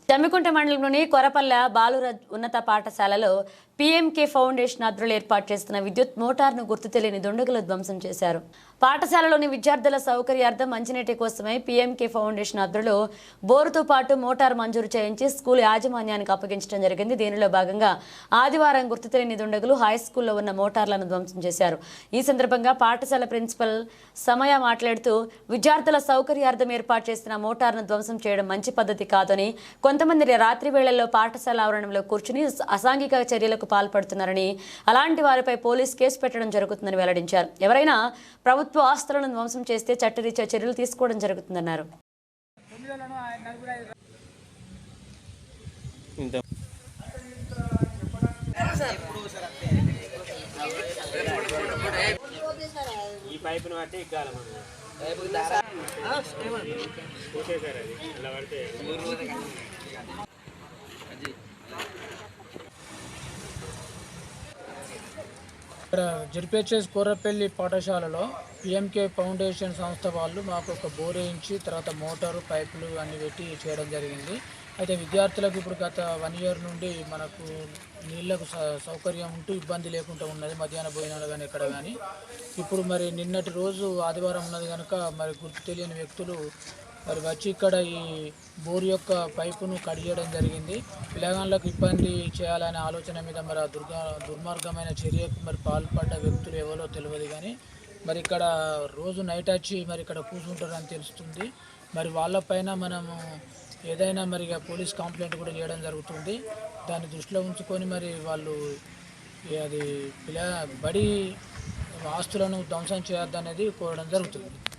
జమ్మికుంట మండలంలోని కొరపల్లె బాలురాజ్ ఉన్నత పాఠశాలలో పీఎంకే ఫౌండేషన్ ఆధ్వర్యంలో ఏర్పాటు చేస్తున్న విద్యుత్ మోటార్ను గుర్తు తెలియని దుండగులు ధ్వంసం చేశారు. పాఠశాలలోని విద్యార్థుల సౌకర్యార్థం మంచినీటి కోసమే పీఎంకే ఫౌండేషన్ ఆధ్వర్యంలో బోరుతో పాటు మోటార్ మంజూరు చేయించి స్కూల్ యాజమాన్యానికి అప్పగించడం జరిగింది. దీనిలో భాగంగా ఆదివారం గుర్తు తెలియని దుండగులు హైస్కూల్లో ఉన్న మోటార్లను ధ్వంసం చేశారు. ఈ సందర్భంగా పాఠశాల ప్రిన్సిపల్ సమయ మాట్లాడుతూ విద్యార్థుల సౌకర్యార్థం ఏర్పాటు చేసిన మోటార్ను ధ్వంసం చేయడం మంచి పద్ధతి కాదని, కొంతమంది రాత్రి వేళల్లో పాఠశాల ఆవరణంలో కూర్చుని అసాంఘిక చర్యలకు పాల్పడుతున్నారని, అలాంటి వారిపై పోలీస్ కేసు పెట్టడం జరుగుతుందని వెల్లడించారు. ఎవరైనా ప్రభుత్వ ఆస్తులను ధ్వంసం చేస్తే చట్టరీత్యా చర్యలు తీసుకోవడం జరుగుతుందన్నారు. ఈ పైపును బట్టి ఇక్కడ జెడ్పీహెచ్ఎస్ కోరపల్లి పాఠశాలలో పిఎంకే ఫౌండేషన్ సంస్థ వాళ్ళు మాకు ఒక బోర్ వేయించి తర్వాత మోటారు పైపులు అన్నీ పెట్టి చేయడం జరిగింది. అయితే విద్యార్థులకు ఇప్పుడు గత 1 ఇయర్ నుండి మనకు నీళ్లకు సౌకర్యం ఉంటూ ఇబ్బంది లేకుండా ఉన్నది, మధ్యాహ్న భోజనాలు కానీ ఎక్కడ కానీ. ఇప్పుడు మరి నిన్నటి రోజు ఆదివారం ఉన్నది కనుక మరి గుర్తు తెలియని వ్యక్తులు మరి వచ్చి ఇక్కడ ఈ బోర్ యొక్క పైపును కట్ చేయడం జరిగింది. పిల్లగాళ్ళకు ఇబ్బంది చేయాలనే ఆలోచన మీద మరి దుర్మార్గమైన చర్యకు మరి పాల్పడ్డ వ్యక్తులు ఎవరో తెలియదు. కానీ మరి ఇక్కడ రోజు నైట్ వచ్చి మరి ఇక్కడ కూర్చుంటారని తెలుస్తుంది. మరి వాళ్ళపైన మనము ఏదైనా మరి పోలీస్ కంప్లైంట్ కూడా చేయడం జరుగుతుంది. దాన్ని దృష్టిలో ఉంచుకొని మరి వాళ్ళు అది బడి ఆస్తులను ధ్వంసం చేయొద్దనేది కోరడం జరుగుతుంది.